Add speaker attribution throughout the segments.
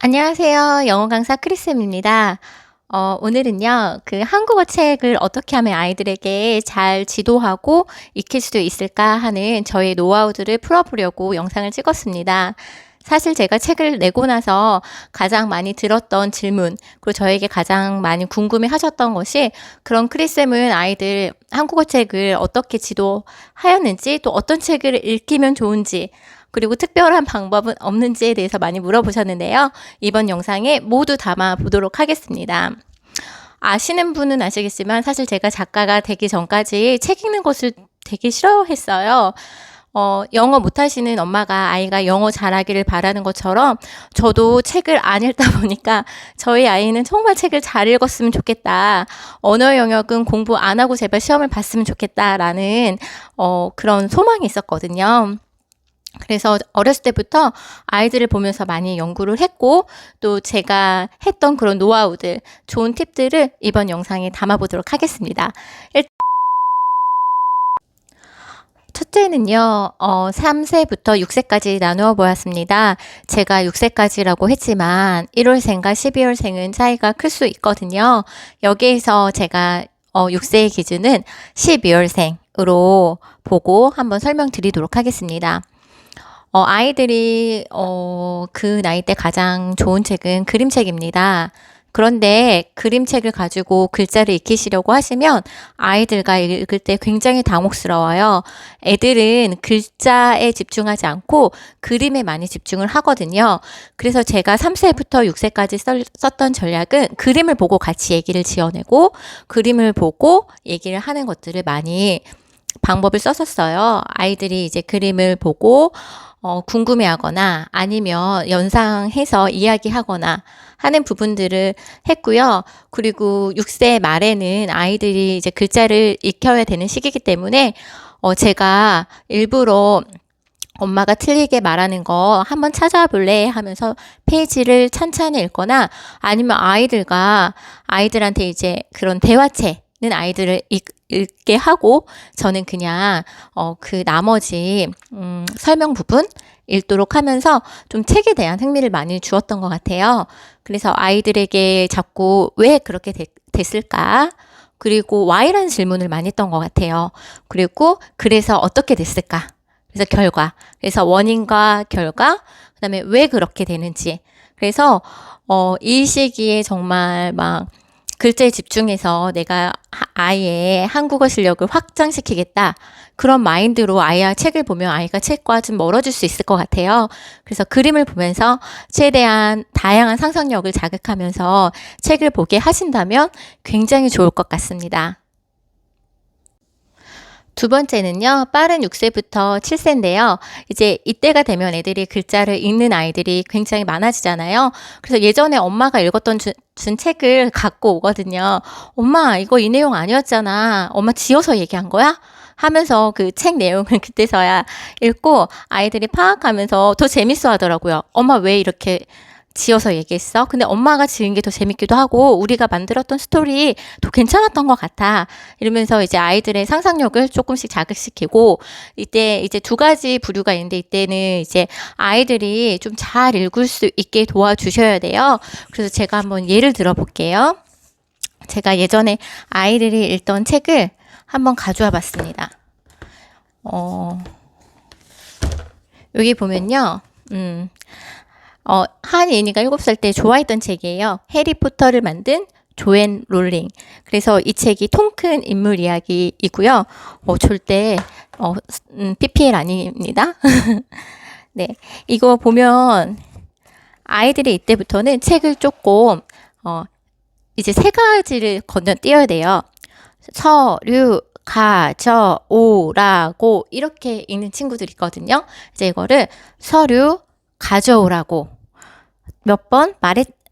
Speaker 1: 안녕하세요. 영어 강사 크리쌤입니다. 오늘은요, 한국어 책을 어떻게 하면 아이들에게 잘 지도하고 익힐 수 있을까 하는 저의 노하우들을 풀어보려고 영상을 찍었습니다. 사실 제가 책을 내고 나서 가장 많이 들었던 질문, 그리고 저에게 가장 많이 궁금해 하셨던 것이, 그럼 크리쌤은 아이들 한국어 책을 어떻게 지도하였는지, 또 어떤 책을 읽히면 좋은지, 그리고 특별한 방법은 없는지에 대해서 많이 물어보셨는데요. 이번 영상에 모두 담아 보도록 하겠습니다. 아시는 분은 아시겠지만 사실 제가 작가가 되기 전까지 책 읽는 것을 되게 싫어했어요. 영어 못하시는 엄마가 아이가 영어 잘하기를 바라는 것처럼 저도 책을 안 읽다 보니까 저희 아이는 정말 책을 잘 읽었으면 좋겠다. 언어 영역은 공부 안 하고 제발 시험을 봤으면 좋겠다라는 그런 소망이 있었거든요. 그래서 어렸을 때부터 아이들을 보면서 많이 연구를 했고, 또 제가 했던 그런 노하우들, 좋은 팁들을 이번 영상에 담아보도록 하겠습니다. 첫째는요, 3세부터 6세까지 나누어 보았습니다. 제가 6세까지라고 했지만 1월생과 12월생은 차이가 클 수 있거든요. 여기에서 제가 6세의 기준은 12월생으로 보고 한번 설명드리도록 하겠습니다. 아이들이 그 나이 때 가장 좋은 책은 그림책입니다. 그런데 그림책을 가지고 글자를 익히시려고 하시면 아이들과 읽을 때 굉장히 당혹스러워요. 애들은 글자에 집중하지 않고 그림에 많이 집중을 하거든요. 그래서 제가 3세부터 6세까지 썼던 전략은 그림을 보고 같이 얘기를 지어내고, 그림을 보고 얘기를 하는 것들을 많이 방법을 썼었어요. 아이들이 이제 그림을 보고 궁금해하거나 아니면 연상해서 이야기하거나 하는 부분들을 했고요. 그리고 6세 말에는 아이들이 이제 글자를 익혀야 되는 시기이기 때문에 제가 일부러 엄마가 틀리게 말하는 거 한번 찾아볼래 하면서 페이지를 찬찬히 읽거나, 아니면 아이들한테 이제 그런 대화체는 아이들을 읽게 하고, 저는 그냥 그 나머지 설명 부분 읽도록 하면서 좀 책에 대한 흥미를 많이 주었던 것 같아요. 그래서 아이들에게 자꾸 왜 그렇게 됐을까? 그리고 why라는 질문을 많이 했던 것 같아요. 그리고 그래서 어떻게 됐을까? 그래서 결과. 그래서 원인과 결과, 그 다음에 왜 그렇게 되는지. 그래서 이 시기에 정말 막 글자에 집중해서 내가 아이의 한국어 실력을 확장시키겠다, 그런 마인드로 아이와 책을 보면 아이가 책과 좀 멀어질 수 있을 것 같아요. 그래서 그림을 보면서 최대한 다양한 상상력을 자극하면서 책을 보게 하신다면 굉장히 좋을 것 같습니다. 두 번째는요, 빠른 6세부터 7세인데요. 이제 이때가 되면 애들이 글자를 읽는 아이들이 굉장히 많아지잖아요. 그래서 예전에 엄마가 읽었던 준 책을 갖고 오거든요. 엄마, 이거 이 내용 아니었잖아. 엄마 지어서 얘기한 거야? 하면서 그 책 내용을 그때서야 읽고 아이들이 파악하면서 더 재밌어 하더라고요. 엄마 왜 이렇게 지어서 얘기했어? 근데 엄마가 지은 게 더 재밌기도 하고 우리가 만들었던 스토리 더 괜찮았던 것 같아. 이러면서 이제 아이들의 상상력을 조금씩 자극시키고, 이때 이제 두 가지 부류가 있는데, 이때는 이제 아이들이 좀 잘 읽을 수 있게 도와주셔야 돼요. 그래서 제가 한번 예를 들어 볼게요. 제가 예전에 아이들이 읽던 책을 한번 가져와 봤습니다. 여기 보면요. 한 예니가 7살 때 좋아했던 책이에요. 해리포터를 만든 조앤 롤링. 그래서 이 책이 통 큰 인물 이야기이고요. 절대 PPL 아닙니다. 네, 이거 보면 아이들이 이때부터는 책을 조금 이제 세 가지를 건너뛰어야 돼요. 서류, 가져오라고 이렇게 읽는 친구들이 있거든요. 이제 이거를 서류 가져오라고 몇 번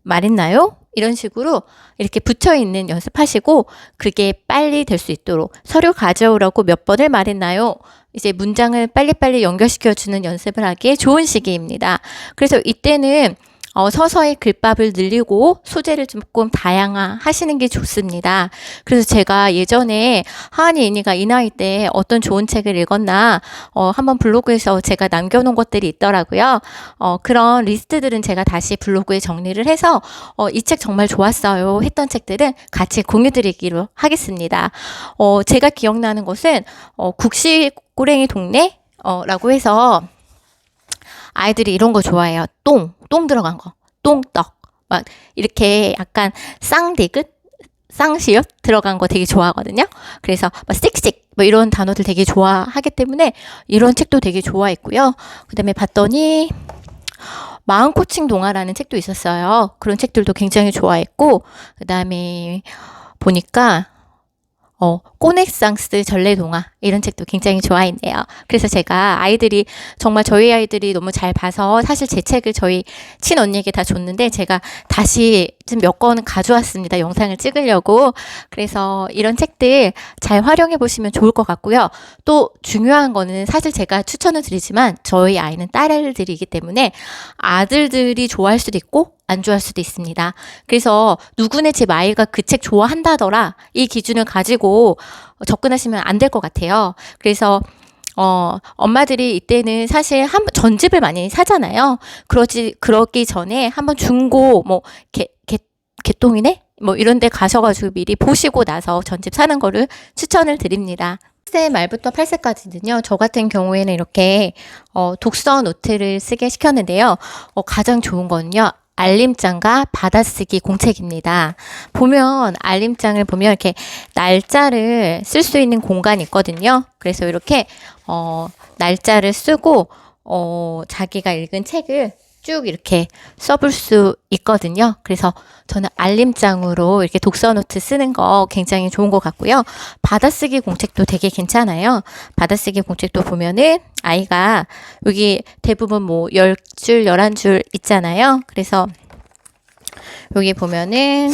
Speaker 1: 말했나요? 이런 식으로 이렇게 붙여있는 연습하시고, 그게 빨리 될 수 있도록 서류 가져오라고 몇 번을 말했나요? 이제 문장을 빨리빨리 연결시켜주는 연습을 하기에 좋은 시기입니다. 그래서 이때는 서서히 글밥을 늘리고 소재를 조금 다양화하시는 게 좋습니다. 그래서 제가 예전에 하은이 애니가 이 나이 때 어떤 좋은 책을 읽었나 한번 블로그에서 제가 남겨놓은 것들이 있더라고요. 그런 리스트들은 제가 다시 블로그에 정리를 해서 이 책 정말 좋았어요 했던 책들은 같이 공유드리기로 하겠습니다. 제가 기억나는 것은 국시 꼬랭이 동네 라고 해서 아이들이 이런 거 좋아해요. 똥 들어간 거, 똥떡 막 이렇게 약간 쌍디귿 쌍시옷 들어간 거 되게 좋아하거든요. 그래서 막 씩씩 뭐 이런 단어들 되게 좋아하기 때문에 이런 책도 되게 좋아했고요. 그다음에 봤더니 마음 코칭 동화라는 책도 있었어요. 그런 책들도 굉장히 좋아했고, 그다음에 보니까 꼬넥상스 전래동화 이런 책도 굉장히 좋아했네요. 그래서 제가 아이들이 정말 저희 아이들이 너무 잘 봐서 사실 제 책을 저희 친언니에게 다 줬는데 제가 다시 좀 몇 권 가져왔습니다. 영상을 찍으려고. 그래서 이런 책들 잘 활용해 보시면 좋을 것 같고요. 또 중요한 거는 사실 제가 추천을 드리지만 저희 아이는 딸들이기 때문에 아들들이 좋아할 수도 있고 안 좋아할 수도 있습니다. 그래서 누구네 집 아이가 그 책 좋아한다더라 이 기준을 가지고 접근하시면 안 될 것 같아요. 그래서 엄마들이 이때는 사실 전집을 많이 사잖아요. 그러기 전에 한번 중고 개똥이네? 뭐 이런 데 가셔가지고 미리 보시고 나서 전집 사는 거를 추천을 드립니다. 7세 말부터 8세까지는요, 저 같은 경우에는 이렇게, 독서 노트를 쓰게 시켰는데요. 가장 좋은 거는요, 알림장과 받아쓰기 공책입니다. 보면, 알림장을 보면 이렇게 날짜를 쓸 수 있는 공간이 있거든요. 그래서 이렇게, 날짜를 쓰고, 자기가 읽은 책을 쭉 이렇게 써볼 수 있거든요. 그래서 저는 알림장으로 이렇게 독서 노트 쓰는 거 굉장히 좋은 것 같고요. 받아쓰기 공책도 되게 괜찮아요. 받아쓰기 공책도 보면은 아이가 여기 대부분 뭐 10줄, 11줄 있잖아요. 그래서 여기 보면은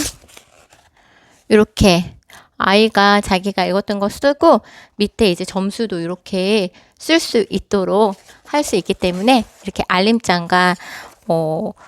Speaker 1: 이렇게 아이가 자기가 읽었던 거 쓰고 밑에 이제 점수도 이렇게 쓸 수 있도록 할 수 있기 때문에 이렇게 알림장과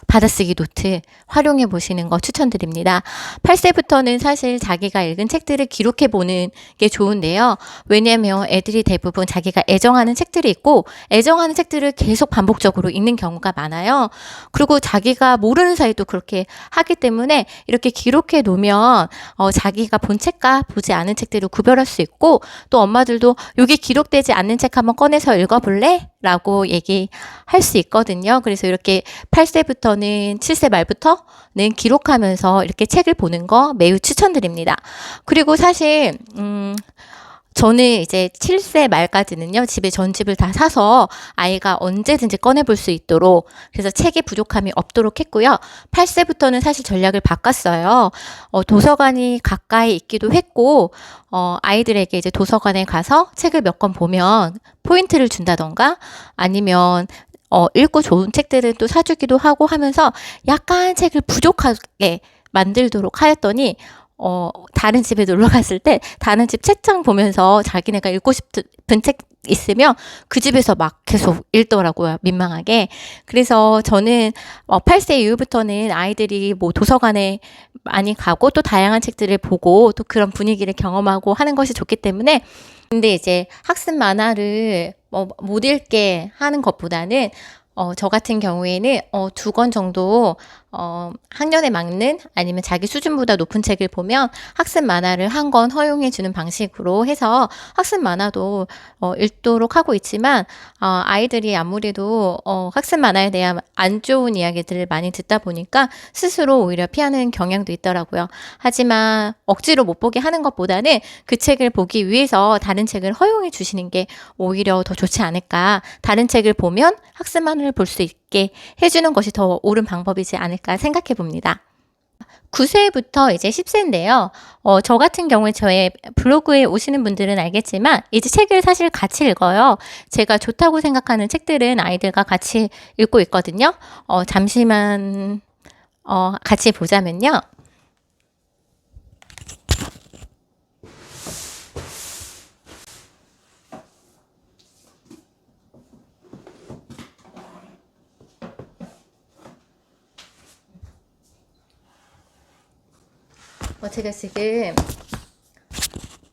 Speaker 1: 받아쓰기 노트 활용해 보시는 거 추천드립니다. 8세부터는 사실 자기가 읽은 책들을 기록해 보는 게 좋은데요. 왜냐하면 애들이 대부분 자기가 애정하는 책들이 있고 애정하는 책들을 계속 반복적으로 읽는 경우가 많아요. 그리고 자기가 모르는 사이도 그렇게 하기 때문에 이렇게 기록해 놓으면 자기가 본 책과 보지 않은 책들을 구별할 수 있고 또 엄마들도 여기 기록되지 않는 책 한번 꺼내서 읽어볼래? 라고 얘기할 수 있거든요. 그래서 이렇게 8세부터는 7세 말부터는 기록하면서 이렇게 책을 보는 거 매우 추천드립니다. 그리고 사실 저는 이제 7세 말까지는요, 집에 전집을 다 사서 아이가 언제든지 꺼내볼 수 있도록, 그래서 책의 부족함이 없도록 했고요. 8세부터는 사실 전략을 바꿨어요. 도서관이 가까이 있기도 했고, 아이들에게 이제 도서관에 가서 책을 몇 권 보면 포인트를 준다던가, 아니면 읽고 좋은 책들을 또 사주기도 하고 하면서 약간 책을 부족하게 만들도록 하였더니, 다른 집에 놀러 갔을 때 다른 집 책장 보면서 자기네가 읽고 싶은 책 있으면 그 집에서 막 계속 읽더라고요. 민망하게. 그래서 저는 8세 이후부터는 아이들이 뭐 도서관에 많이 가고 또 다양한 책들을 보고 또 그런 분위기를 경험하고 하는 것이 좋기 때문에 근데 이제 학습 만화를 못 읽게 하는 것보다는 저 같은 경우에는 2권 정도 학년에 맞는 아니면 자기 수준보다 높은 책을 보면 학습 만화를 한 권 허용해 주는 방식으로 해서 학습 만화도 읽도록 하고 있지만 아이들이 아무래도 학습 만화에 대한 안 좋은 이야기들을 많이 듣다 보니까 스스로 오히려 피하는 경향도 있더라고요. 하지만 억지로 못 보게 하는 것보다는 그 책을 보기 위해서 다른 책을 허용해 주시는 게 오히려 더 좋지 않을까. 다른 책을 보면 학습 만화를 볼 수 있게 해주는 것이 더 옳은 방법이지 않을까 생각해 봅니다. 9세부터 이제 10세인데요. 저 같은 경우에 저의 블로그에 오시는 분들은 알겠지만 이제 책을 사실 같이 읽어요. 제가 좋다고 생각하는 책들은 아이들과 같이 읽고 있거든요. 잠시만 같이 보자면요.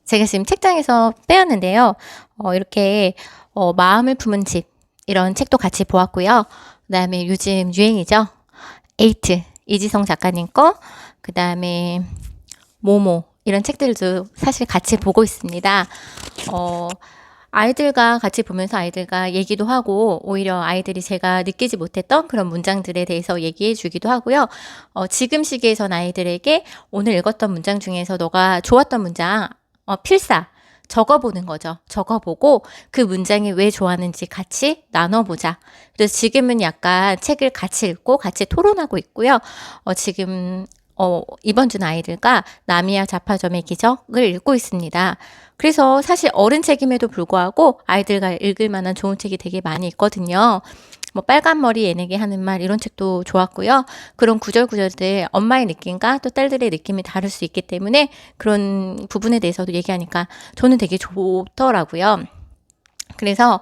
Speaker 1: 제가 지금 책장에서 빼었는데요. 이렇게 마음을 품은 집 이런 책도 같이 보았고요. 그다음에 요즘 유행이죠. 에이트 이지성 작가님 거, 그다음에 모모 이런 책들도 사실 같이 보고 있습니다. 아이들과 같이 보면서 아이들과 얘기도 하고, 오히려 아이들이 제가 느끼지 못했던 그런 문장들에 대해서 얘기해 주기도 하고요. 지금 시기에선 아이들에게 오늘 읽었던 문장 중에서 너가 좋았던 문장 필사 적어보는 거죠. 적어보고 그 문장이 왜 좋았는지 같이 나눠보자. 그래서 지금은 약간 책을 같이 읽고 같이 토론하고 있고요. 지금 이번 주 아이들과 나미야 자파점의 기적을 읽고 있습니다. 그래서 사실 어른 책임에도 불구하고 아이들과 읽을 만한 좋은 책이 되게 많이 있거든요. 뭐 빨간 머리 애내게 하는 말 이런 책도 좋았고요. 그런 구절구절들 엄마의 느낌과 또 딸들의 느낌이 다를 수 있기 때문에 그런 부분에 대해서도 얘기하니까 저는 되게 좋더라고요. 그래서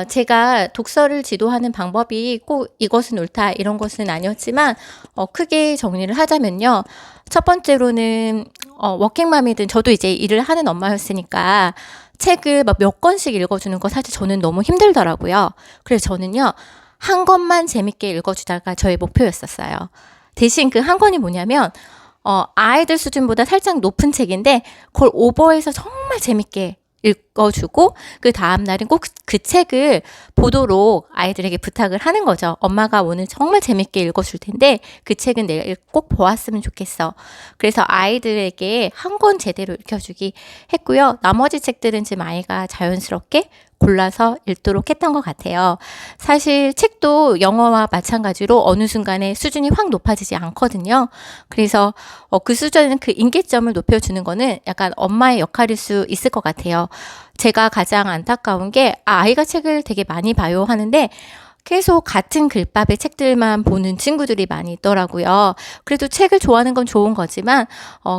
Speaker 1: 제가 독서를 지도하는 방법이 꼭 이것은 옳다 이런 것은 아니었지만 크게 정리를 하자면요. 첫 번째로는 워킹맘이든 저도 이제 일을 하는 엄마였으니까 책을 막 몇 권씩 읽어주는 거 사실 저는 너무 힘들더라고요. 그래서 저는요, 한 권만 재밌게 읽어주다가 저의 목표였었어요. 대신 그 한 권이 뭐냐면 아이들 수준보다 살짝 높은 책인데 그걸 오버해서 정말 재밌게 읽어주고 그 다음 날은 꼭 그 책을 보도록 아이들에게 부탁을 하는 거죠. 엄마가 오늘 정말 재밌게 읽어줄 텐데 그 책은 내가 꼭 보았으면 좋겠어. 그래서 아이들에게 한 권 제대로 읽혀주기 했고요. 나머지 책들은 지금 아이가 자연스럽게 골라서 읽도록 했던 것 같아요. 사실 책도 영어와 마찬가지로 어느 순간에 수준이 확 높아지지 않거든요. 그래서 그 수준은 그 임계점을 높여주는 거는 약간 엄마의 역할일 수 있을 것 같아요. 제가 가장 안타까운 게 아이가 책을 되게 많이 봐요 하는데 계속 같은 글밥의 책들만 보는 친구들이 많이 있더라고요. 그래도 책을 좋아하는 건 좋은 거지만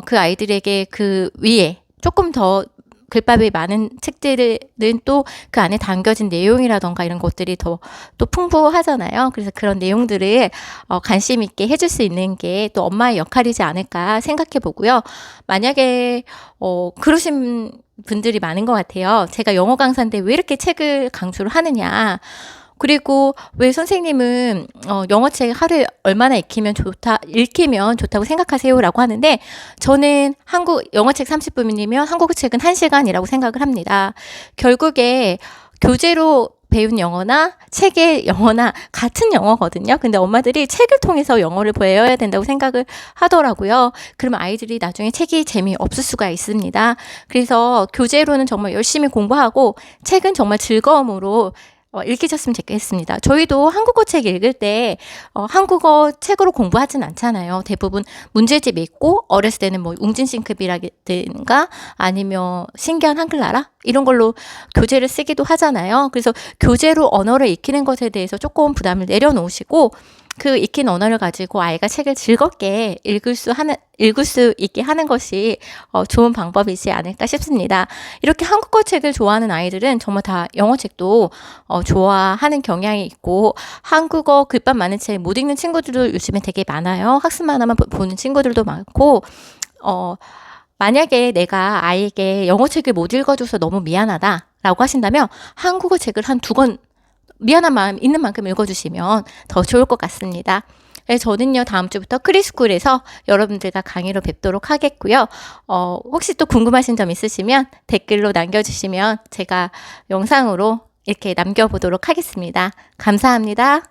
Speaker 1: 그 아이들에게 그 위에 조금 더 글밥이 많은 책들은 또 그 안에 담겨진 내용이라던가 이런 것들이 더 또 풍부하잖아요. 그래서 그런 내용들을 관심 있게 해줄 수 있는 게 또 엄마의 역할이지 않을까 생각해 보고요. 만약에 그러신 분들이 많은 것 같아요. 제가 영어 강사인데 왜 이렇게 책을 강조를 하느냐. 그리고 왜 선생님은 영어책 하루에 얼마나 읽히면 좋다고 생각하세요라고 하는데 저는 영어책 30분이면 한국어 책은 1시간이라고 생각을 합니다. 결국에 교재로 배운 영어나 책의 영어나 같은 영어거든요. 근데 엄마들이 책을 통해서 영어를 배워야 된다고 생각을 하더라고요. 그러면 아이들이 나중에 책이 재미없을 수가 있습니다. 그래서 교재로는 정말 열심히 공부하고 책은 정말 즐거움으로 읽히셨으면 좋겠습니다. 저희도 한국어 책 읽을 때 한국어 책으로 공부하진 않잖아요. 대부분 문제집 읽고 어렸을 때는 뭐 웅진싱크비라든가 아니면 신기한 한글나라 이런 걸로 교재를 쓰기도 하잖아요. 그래서 교재로 언어를 익히는 것에 대해서 조금 부담을 내려놓으시고 그 익힌 언어를 가지고 아이가 책을 즐겁게 읽을 수 있게 하는 것이 좋은 방법이지 않을까 싶습니다. 이렇게 한국어 책을 좋아하는 아이들은 정말 다 영어 책도 좋아하는 경향이 있고 한국어 글밥 많은 책 못 읽는 친구들도 요즘에 되게 많아요. 학습만 하면 보는 친구들도 많고 만약에 내가 아이에게 영어 책을 못 읽어줘서 너무 미안하다라고 하신다면 한국어 책을 한 2권 미안한 마음 있는 만큼 읽어주시면 더 좋을 것 같습니다. 저는요, 다음 주부터 크리스쿨에서 여러분들과 강의로 뵙도록 하겠고요. 혹시 또 궁금하신 점 있으시면 댓글로 남겨주시면 제가 영상으로 이렇게 남겨보도록 하겠습니다. 감사합니다.